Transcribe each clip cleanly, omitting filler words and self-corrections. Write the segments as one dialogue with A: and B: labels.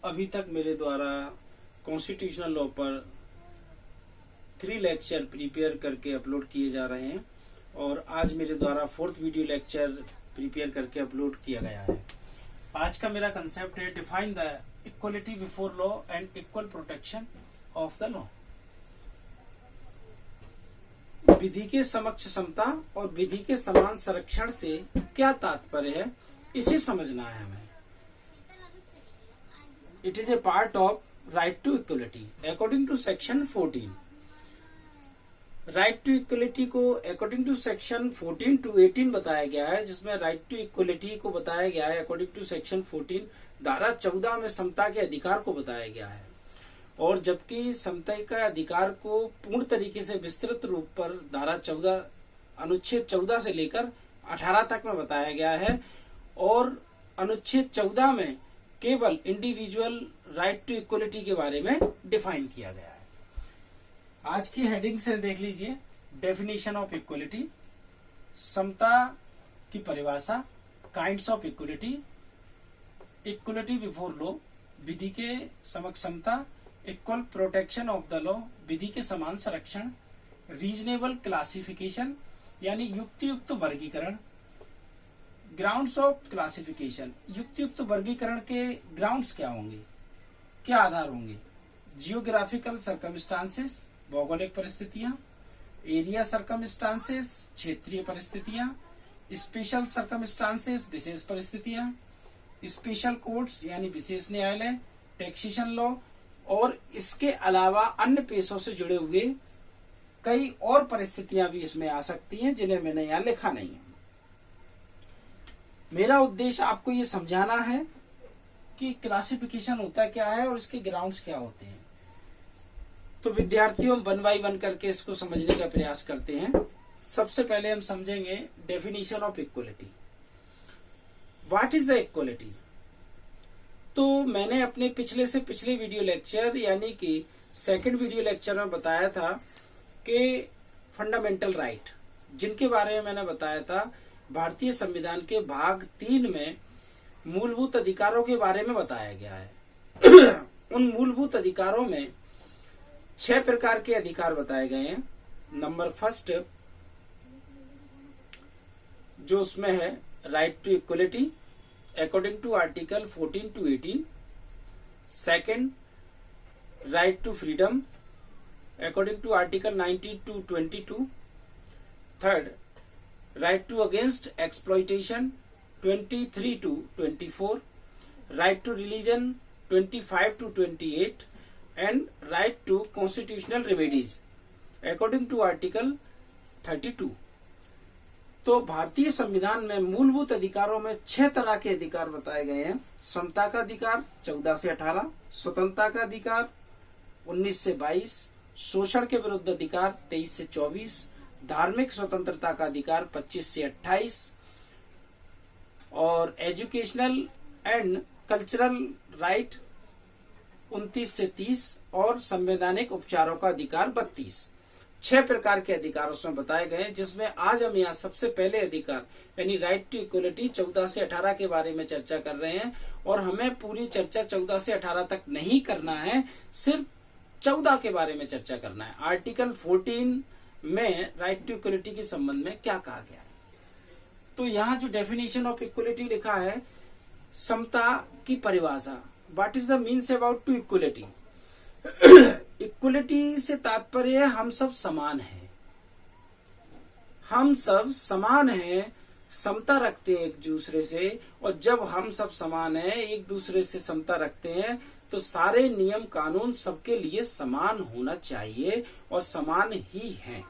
A: अभी तक मेरे द्वारा कॉन्स्टिट्यूशनल लॉ पर 3 लेक्चर प्रिपेयर करके अपलोड किए जा रहे हैं और आज मेरे द्वारा 4th वीडियो लेक्चर प्रिपेयर करके अपलोड किया गया है। आज का मेरा कंसेप्ट है define the equality before law and equal protection of the law. विधि के समक्ष समता और विधि के समान संरक्षण से क्या तात्पर्य है, इसे समझना है हमें। It is a part of right to equality according to section 14। Right to equality को अकॉर्डिंग टू सेक्शन 14 to 18 बताया गया है, जिसमें राइट टू इक्वलिटी को बताया गया है अकॉर्डिंग टू सेक्शन 14 धारा 14 में समता के अधिकार को बताया गया है, और जबकि समता का अधिकार को पूर्ण तरीके से विस्तृत रूप पर धारा 14 अनुच्छेद 14 से लेकर 18 तक में बताया गया है, और अनुच्छेद 14 में केवल इंडिविजुअल राइट टू इक्वलिटी के बारे में डिफाइन किया गया है। आज की हेडिंग से देख लीजिए, डेफिनेशन ऑफ इक्वलिटी, समता की परिभाषा, kinds of equality, equality before law, विधि के समक्ष समता, equal protection of the law, विधि के समान संरक्षण, रीजनेबल क्लासिफिकेशन यानी युक्तियुक्त वर्गीकरण, ग्राउंड्स ऑफ क्लासिफिकेशन, युक्तियुक्त वर्गीकरण के ग्राउंड्स क्या होंगे, क्या आधार होंगे, जियोग्राफिकल सर्कमस्टांसेस भौगोलिक परिस्थितियां, एरिया सर्कमस्टांसेस क्षेत्रीय परिस्थितियां, स्पेशल सर्कमस्टांसेस विशेष परिस्थितियां, स्पेशल कोर्ट्स यानी विशेष न्यायालय, टैक्सेशन लॉ, और इसके अलावा अन्य पेशों से जुड़े हुए कई और परिस्थितियां भी इसमें आ सकती हैं जिन्हें मैंने यहां लिखा नहीं है। मेरा उद्देश्य आपको ये समझाना है कि क्लासिफिकेशन होता क्या है और इसके ग्राउंड्स क्या होते हैं। तो विद्यार्थियों 1 by 1 करके इसको समझने का प्रयास करते हैं। सबसे पहले हम समझेंगे definition of equality. What is the equality? तो मैंने अपने पिछले से पिछले वीडियो लेक्चर यानी कि 2nd वीडियो लेक्चर में बताया था कि फंडामेंटल राइट, जिनके बारे में मैंने बताया था भारतीय संविधान के भाग 3 में मूलभूत अधिकारों के बारे में बताया गया है। उन मूलभूत अधिकारों में 6 प्रकार के अधिकार बताए गए हैं। नंबर 1 जो उसमें है right to equality according to article 14 to 18, 2nd right to freedom according to article 19 to 22, 3rd right to against exploitation 23 to 24, right to religion 25 to 28, and right to constitutional remedies according to article 32। तो भारतीय संविधान में मूलभूत अधिकारों में 6 तरह के अधिकार बताए गए हैं। समता का अधिकार 14 से 18, स्वतंत्रता का अधिकार 19 से 22, शोषण के विरुद्ध अधिकार 23 से 24, धार्मिक स्वतंत्रता का अधिकार 25 से 28, और एजुकेशनल एंड कल्चरल राइट 29 से 30, और संवैधानिक उपचारों का अधिकार 32। 6 प्रकार के अधिकार उसमें बताए गए, जिसमें आज हम यहाँ सबसे पहले अधिकार यानी राइट टू इक्वलिटी 14 से 18 के बारे में चर्चा कर रहे हैं। और हमें पूरी चर्चा 14 से 18 तक नहीं करना है, सिर्फ 14 के बारे में चर्चा करना है। आर्टिकल 14 में राइट टू इक्वलिटी के संबंध में क्या कहा गया है। तो यहाँ जो डेफिनेशन ऑफ इक्वलिटी लिखा है, समता की परिभाषा, what is the means about to equality. Equality से तात्पर्य हम सब समान हैं, हम सब समान हैं, समता रखते हैं एक दूसरे से, और जब हम सब समान हैं, एक दूसरे से समता रखते हैं, तो सारे नियम कानून सबके लिए समान होना चाहिए और समान ही हैं।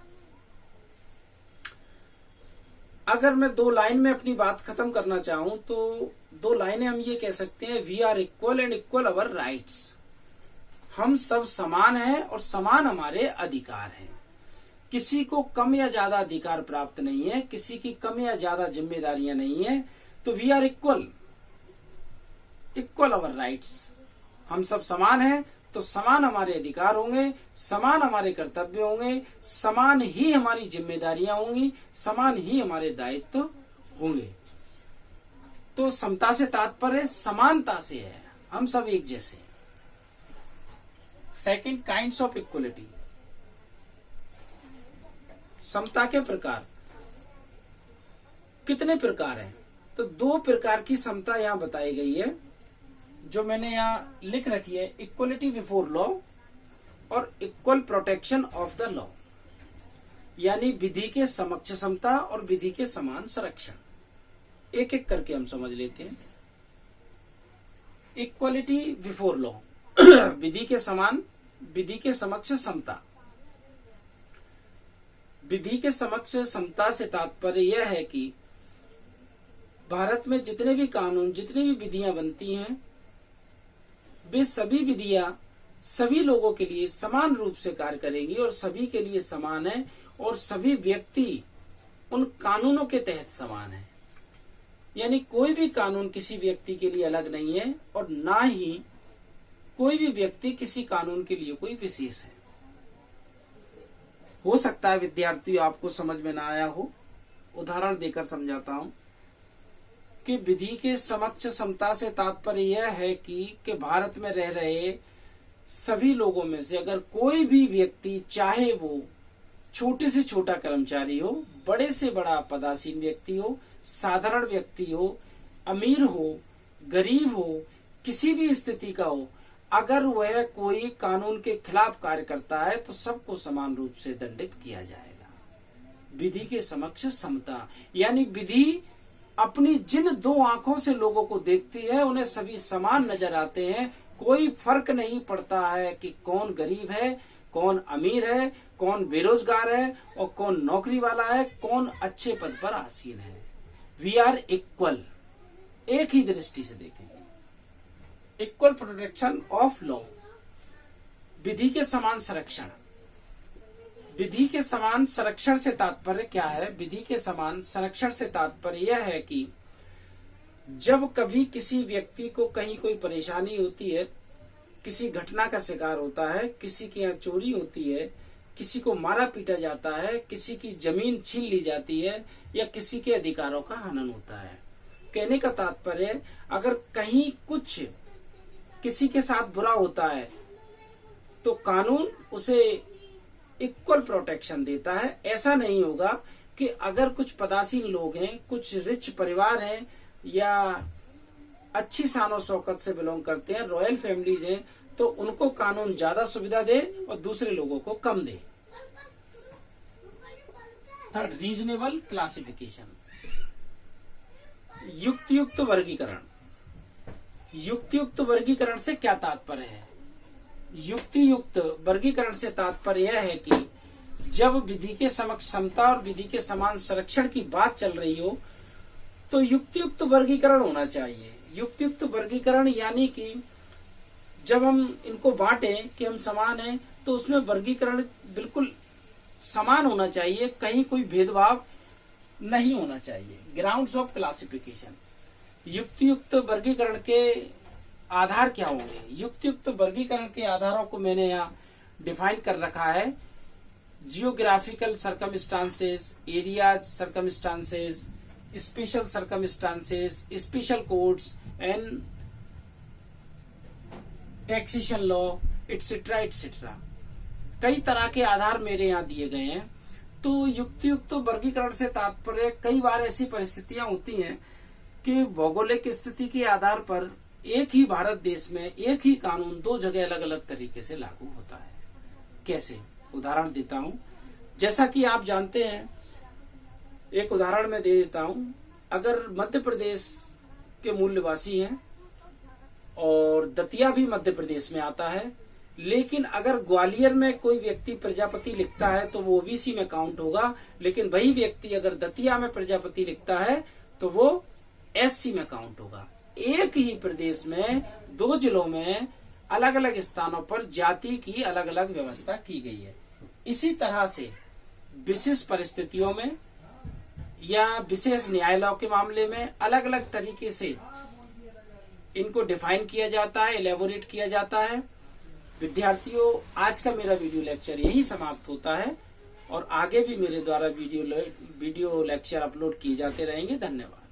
A: अगर मैं 2 लाइन में अपनी बात खत्म करना चाहूं तो 2 लाइनें हम ये कह सकते हैं, we are equal and equal our rights. हम सब समान हैं और समान हमारे अधिकार हैं। किसी को कम या ज्यादा अधिकार प्राप्त नहीं है, किसी की कम या ज्यादा जिम्मेदारियां नहीं है। तो we are equal, equal our rights. हम सब समान हैं तो समान हमारे अधिकार होंगे, समान हमारे कर्तव्य होंगे, समान ही हमारी जिम्मेदारियां होंगी, समान ही हमारे दायित्व होंगे। तो समता से तात्पर्य समानता से है, हम सब एक जैसे हैं। सेकंड, काइंड्स ऑफ इक्वलिटी, समता के प्रकार कितने प्रकार हैं? तो 2 प्रकार की समता यहां बताई गई है, जो मैंने यहां लिख रखी है, इक्वलिटी बिफोर लॉ और equal protection of the law, यानी विधि के समक्ष समता और विधि के समान संरक्षण। एक एक करके हम समझ लेते हैं। इक्वलिटी बिफोर लॉ, विधि के समान, विधि के समक्ष समता। विधि के समक्ष समता से तात्पर्य यह है कि भारत में जितने भी कानून, जितनी भी विधियां बनती हैं, वे सभी विधियां सभी लोगों के लिए समान रूप से कार्य करेंगी और सभी के लिए समान है, और सभी व्यक्ति उन कानूनों के तहत समान है। यानी कोई भी कानून किसी व्यक्ति के लिए अलग नहीं है, और ना ही कोई भी व्यक्ति किसी कानून के लिए कोई विशेष है। हो सकता है विद्यार्थियों आपको समझ में ना आया हो, उदाहरण देकर समझाता हूं कि विधि के समक्ष समता से तात्पर्य यह है कि भारत में रह रहे सभी लोगों में से अगर कोई भी व्यक्ति, चाहे वो छोटे से छोटा कर्मचारी हो, बड़े से बड़ा पदासीन व्यक्ति हो, साधारण व्यक्ति हो, अमीर हो, गरीब हो, किसी भी स्थिति का हो, अगर वह कोई कानून के खिलाफ कार्य करता है तो सबको समान रूप से दंडित किया जाएगा। विधि के समक्ष समता, यानी विधि अपनी जिन 2 आंखों से लोगों को देखती है, उन्हें सभी समान नजर आते हैं। कोई फर्क नहीं पड़ता है कि कौन गरीब है, कौन अमीर है, कौन बेरोजगार है और कौन नौकरी वाला है, कौन अच्छे पद पर आसीन है। वी आर इक्वल, एक ही दृष्टि से देखेंगे। इक्वल प्रोटेक्शन ऑफ लॉ, विधि के समान संरक्षण। विधि के समान संरक्षण से तात्पर्य क्या है? विधि के समान संरक्षण से तात्पर्य यह है कि जब कभी किसी व्यक्ति को कहीं कोई परेशानी होती है, किसी घटना का शिकार होता है, किसी के यहाँ चोरी होती है, किसी को मारा पीटा जाता है, किसी की जमीन छीन ली जाती है, या किसी के अधिकारों का हनन होता है। कहने का तात्पर्य, अगर कहीं कुछ किसी के साथ बुरा होता है तो कानून उसे इक्वल प्रोटेक्शन देता है। ऐसा नहीं होगा कि अगर कुछ पदासीन लोग हैं, कुछ रिच परिवार हैं, या अच्छी शान शौकत से बिलोंग करते हैं, रॉयल फैमिलीज हैं, तो उनको कानून ज्यादा सुविधा दे और दूसरे लोगों को कम दे। थर्ड, रीजनेबल क्लासिफिकेशन, युक्तियुक्त वर्गीकरण। युक्तियुक्त वर्गीकरण से क्या तात्पर्य है? युक्तियुक्त वर्गीकरण से तात्पर्य यह है कि जब विधि के समक्ष समता और विधि के समान संरक्षण की बात चल रही हो तो युक्तियुक्त वर्गीकरण होना चाहिए। युक्तियुक्त वर्गीकरण यानी कि जब हम इनको बांटें कि हम समान हैं, तो उसमें वर्गीकरण बिल्कुल समान होना चाहिए, कहीं कोई भेदभाव नहीं होना चाहिए। ग्राउंड्स ऑफ क्लासिफिकेशन, युक्तियुक्त वर्गीकरण के आधार क्या होंगे? युक्तियुक्त वर्गीकरण के आधारों को मैंने यहाँ डिफाइन कर रखा है। Geographical circumstances, area circumstances, special circumstances, special codes and taxation law, etcetera etcetera. कई तरह के आधार मेरे यहाँ दिए गए हैं। तो युक्तियुक्त वर्गीकरण से तात्पर्य, कई बार ऐसी परिस्थितियां होती हैं कि भौगोलिक स्थिति के आधार पर एक ही भारत देश में एक ही कानून 2 जगह अलग अलग तरीके से लागू होता है। कैसे? उदाहरण देता हूं। जैसा कि आप जानते हैं, एक उदाहरण मैं दे देता हूं। अगर मध्य प्रदेश के मूल निवासी हैं और दतिया भी मध्य प्रदेश में आता है, लेकिन अगर ग्वालियर में कोई व्यक्ति प्रजापति लिखता है तो वो ओबीसी में काउंट होगा, लेकिन वही व्यक्ति अगर दतिया में प्रजापति लिखता है तो वो एससी में काउंट होगा। एक ही प्रदेश में 2 जिलों में अलग अलग स्थानों पर जाति की अलग अलग व्यवस्था की गई है। इसी तरह से विशेष परिस्थितियों में या विशेष न्यायालयों के मामले में अलग अलग तरीके से इनको डिफाइन किया जाता है, एलेबोरेट किया जाता है। विद्यार्थियों, आज का मेरा वीडियो लेक्चर यही समाप्त होता है और आगे भी मेरे द्वारा वीडियो लेक्चर अपलोड किए जाते रहेंगे। धन्यवाद।